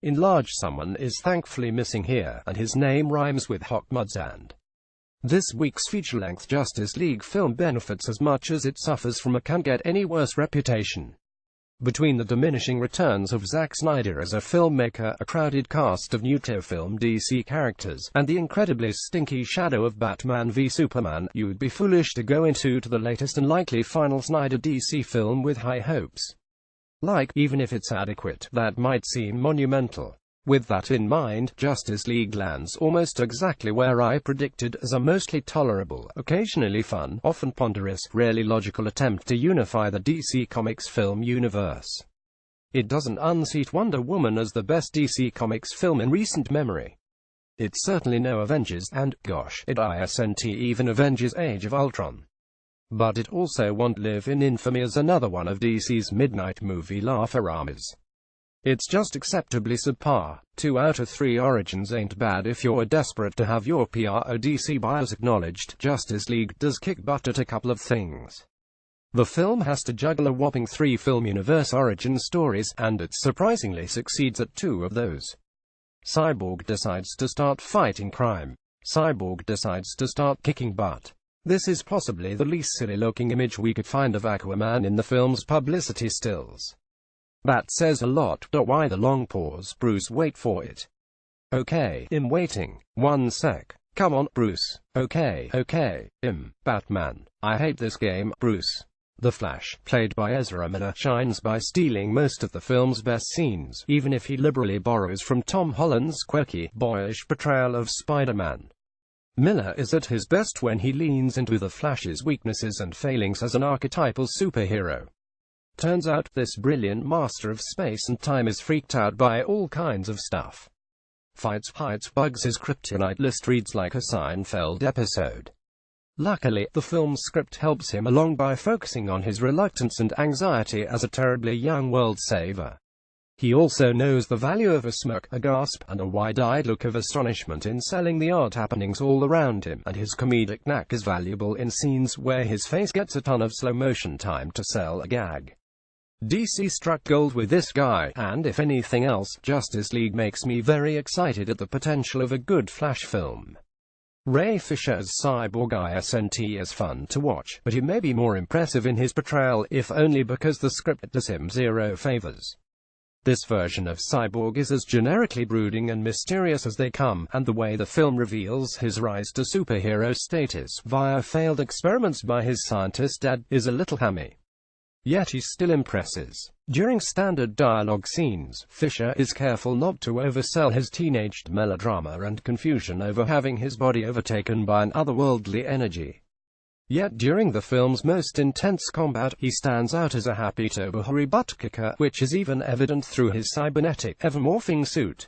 Enlarged someone is thankfully missing here, and his name rhymes with Hockmudsand. This week's feature-length Justice League film benefits as much as it suffers from a can't-get-any-worse reputation. Between the diminishing returns of Zack Snyder as a filmmaker, a crowded cast of new-to-film DC characters, and the incredibly stinky shadow of Batman v Superman, you'd be foolish to go into the latest and likely final Snyder DC film with high hopes. Even if it's adequate, that might seem monumental. With that in mind, Justice League lands almost exactly where I predicted, as a mostly tolerable, occasionally fun, often ponderous, rarely logical attempt to unify the DC Comics film universe. It doesn't unseat Wonder Woman as the best DC Comics film in recent memory. It's certainly no Avengers, and, gosh, it isn't even Avengers Age of Ultron. But it also won't live in infamy as another one of DC's midnight movie laugh-a-ramas. It's just acceptably subpar. 2 out of 3 origins ain't bad if you're desperate to have your pro-DC bias acknowledged. Justice League does kick butt at a couple of things. The film has to juggle a whopping 3 film universe origin stories, and it surprisingly succeeds at 2 of those. Cyborg decides to start fighting crime. Cyborg decides to start kicking butt. This is possibly the least silly-looking image we could find of Aquaman in the film's publicity stills. That says a lot. Why the long pause? Bruce, wait for it. Okay, I'm waiting. 1 sec. Come on, Bruce. Okay, Batman. I hate this game, Bruce. The Flash, played by Ezra Miller, shines by stealing most of the film's best scenes, even if he liberally borrows from Tom Holland's quirky, boyish portrayal of Spider-Man. Miller is at his best when he leans into the Flash's weaknesses and failings as an archetypal superhero. Turns out, this brilliant master of space and time is freaked out by all kinds of stuff. Fights, heights, bugs. His kryptonite list reads like a Seinfeld episode. Luckily, the film's script helps him along by focusing on his reluctance and anxiety as a terribly young world saver. He also knows the value of a smirk, a gasp, and a wide-eyed look of astonishment in selling the odd happenings all around him, and his comedic knack is valuable in scenes where his face gets a ton of slow-motion time to sell a gag. DC struck gold with this guy, and if anything else, Justice League makes me very excited at the potential of a good Flash film. Ray Fisher as Cyborg is fun to watch, but he may be more impressive in his portrayal, if only because the script does him zero favors. This version of Cyborg is as generically brooding and mysterious as they come, and the way the film reveals his rise to superhero status via failed experiments by his scientist dad is a little hammy. Yet he still impresses. During standard dialogue scenes, Fisher is careful not to oversell his teenaged melodrama and confusion over having his body overtaken by an otherworldly energy. Yet during the film's most intense combat, he stands out as a happy Toberhory butt-kicker, which is even evident through his cybernetic, ever-morphing suit.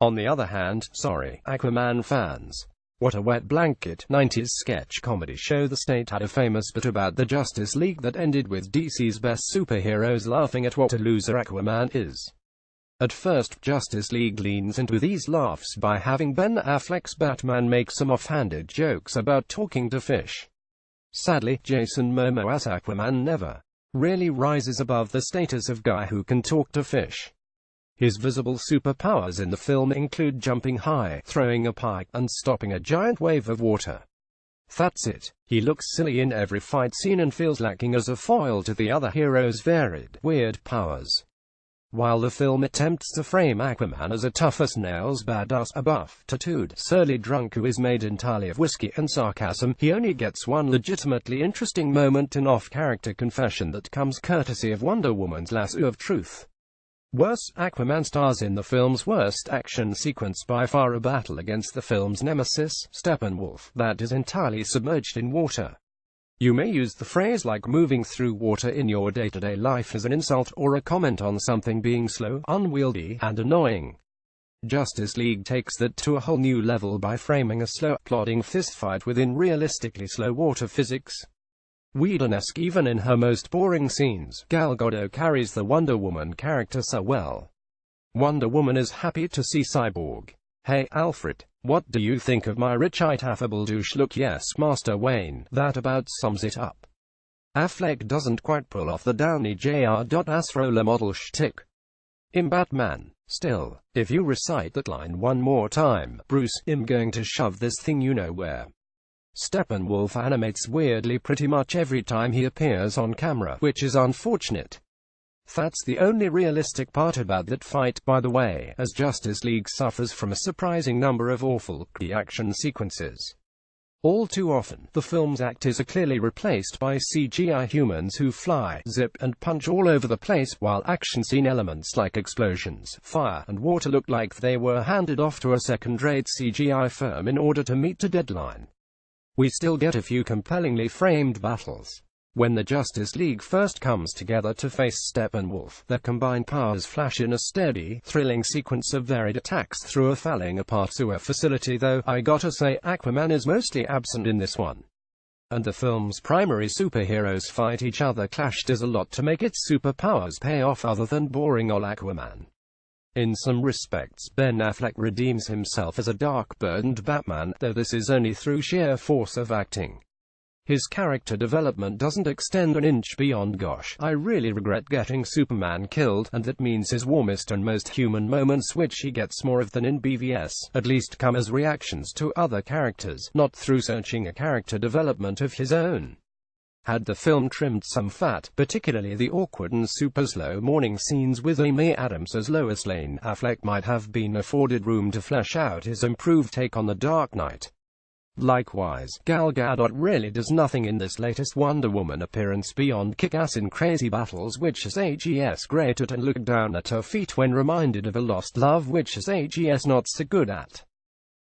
On the other hand, sorry, Aquaman fans. What a wet blanket 90s sketch comedy show. The State had a famous bit about the Justice League that ended with DC's best superheroes laughing at what a loser Aquaman is. At first, Justice League leans into these laughs by having Ben Affleck's Batman make some offhanded jokes about talking to fish. Sadly, Jason Momoa's Aquaman never really rises above the status of guy who can talk to fish. His visible superpowers in the film include jumping high, throwing a pike, and stopping a giant wave of water. That's it. He looks silly in every fight scene and feels lacking as a foil to the other heroes' varied, weird powers. While the film attempts to frame Aquaman as a tough-as-nails badass, a buff, tattooed, surly drunk who is made entirely of whiskey and sarcasm, he only gets one legitimately interesting moment in off-character confession that comes courtesy of Wonder Woman's lasso of truth. Worse, Aquaman stars in the film's worst action sequence by far, a battle against the film's nemesis, Steppenwolf, that is entirely submerged in water. You may use the phrase like moving through water in your day-to-day life as an insult or a comment on something being slow, unwieldy, and annoying. Justice League takes that to a whole new level by framing a slow, plodding fistfight within realistically slow water physics. Whedon-esque even in her most boring scenes, Gal Gadot carries the Wonder Woman character so well. Wonder Woman is happy to see Cyborg. Hey, Alfred, what do you think of my rich-eyed affable douche look? Yes, Master Wayne, that about sums it up. Affleck doesn't quite pull off the Downey Jr. Ass roller model shtick. In Batman, Still, if you recite that line one more time, Bruce, I'm going to shove this thing you know where. Steppenwolf animates weirdly pretty much every time he appears on camera, which is unfortunate. That's the only realistic part about that fight, by the way, as Justice League suffers from a surprising number of awful, action sequences. All too often, the film's actors are clearly replaced by CGI humans who fly, zip, and punch all over the place, while action scene elements like explosions, fire, and water look like they were handed off to a second-rate CGI firm in order to meet a deadline. We still get a few compellingly framed battles. When the Justice League first comes together to face Steppenwolf, their combined powers flash in a steady, thrilling sequence of varied attacks through a falling-apart sewer facility, though, I gotta say, Aquaman is mostly absent in this one. And the film's primary superheroes fight each other clash does a lot to make its superpowers pay off other than boring ol' Aquaman. In some respects, Ben Affleck redeems himself as a dark-burdened Batman, though this is only through sheer force of acting. His character development doesn't extend an inch beyond "gosh, I really regret getting Superman killed," and that means his warmest and most human moments, which he gets more of than in BVS, at least come as reactions to other characters, not through searching a character development of his own. Had the film trimmed some fat, particularly the awkward and super slow morning scenes with Amy Adams as Lois Lane, Affleck might have been afforded room to flesh out his improved take on The Dark Knight. Likewise, Gal Gadot really does nothing in this latest Wonder Woman appearance beyond kick ass in crazy battles, which is AGS great at, and look down at her feet when reminded of a lost love, which is AGS not so good at.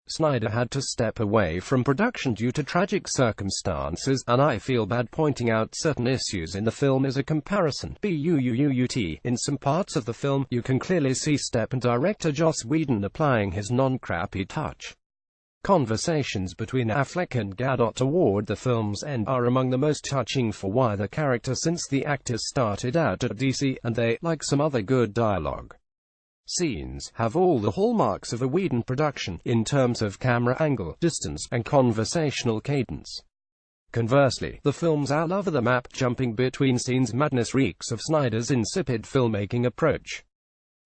Snyder had to step away from production due to tragic circumstances, and I feel bad pointing out certain issues in the film as a comparison. In some parts of the film, you can clearly see Stepp and director Joss Whedon applying his non-crappy touch. Conversations between Affleck and Gadot toward the film's end are among the most touching for either character since the actors started out at DC, and they, like some other good dialogue scenes, have all the hallmarks of a Whedon production, in terms of camera angle, distance, and conversational cadence. Conversely, the film's all-over-the-map, jumping between scenes madness reeks of Snyder's insipid filmmaking approach.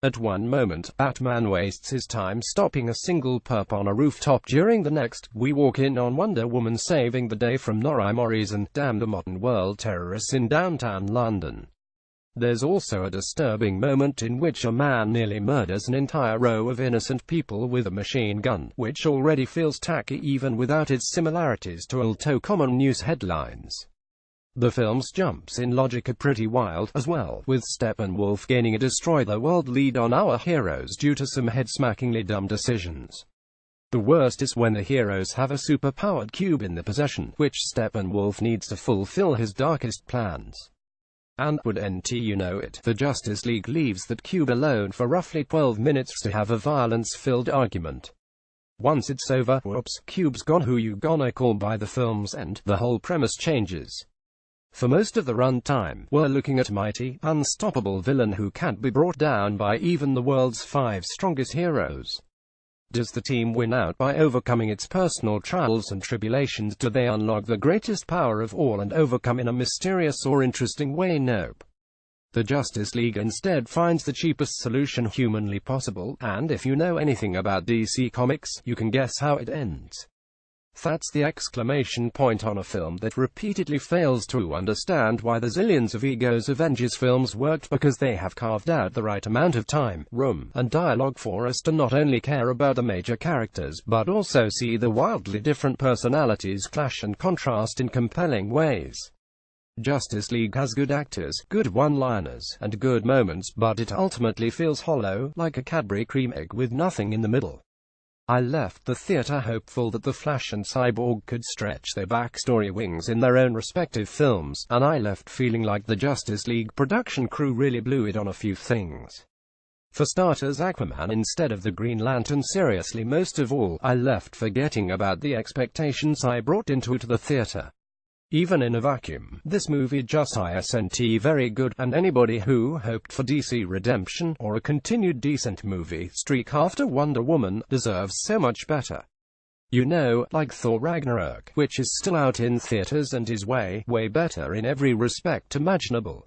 At one moment, Batman wastes his time stopping a single perp on a rooftop. During the next, we walk in on Wonder Woman saving the day from Norrie Morris and damn the modern world terrorists in downtown London. There's also a disturbing moment in which a man nearly murders an entire row of innocent people with a machine gun, which already feels tacky even without its similarities to all-too-common news headlines. The film's jumps in logic are pretty wild, as well, with Steppenwolf gaining a destroy-the-world lead on our heroes due to some head-smackingly dumb decisions. The worst is when the heroes have a super-powered cube in their possession, which Steppenwolf needs to fulfill his darkest plans. And, wouldn't you know it, the Justice League leaves that cube alone for roughly 12 minutes to have a violence-filled argument. Once it's over, whoops, cube's gone, who you gonna call? By the film's end, the whole premise changes. For most of the runtime, we're looking at a mighty, unstoppable villain who can't be brought down by even the world's 5 strongest heroes. Does the team win out by overcoming its personal trials and tribulations? Do they unlock the greatest power of all and overcome in a mysterious or interesting way? Nope. The Justice League instead finds the cheapest solution humanly possible, and if you know anything about DC Comics, you can guess how it ends. That's the exclamation point on a film that repeatedly fails to understand why the zillions of egos Avengers films worked, because they have carved out the right amount of time, room, and dialogue for us to not only care about the major characters, but also see the wildly different personalities clash and contrast in compelling ways. Justice League has good actors, good one-liners, and good moments, but it ultimately feels hollow, like a Cadbury cream egg with nothing in the middle. I left the theater hopeful that the Flash and Cyborg could stretch their backstory wings in their own respective films, and I left feeling like the Justice League production crew really blew it on a few things. For starters, Aquaman instead of the Green Lantern. Seriously, most of all, I left forgetting about the expectations I brought into the theater. Even in a vacuum, this movie just isn't very good, and anybody who hoped for DC redemption, or a continued decent movie streak after Wonder Woman, deserves so much better. You know, like Thor Ragnarok, which is still out in theaters and is way better in every respect imaginable.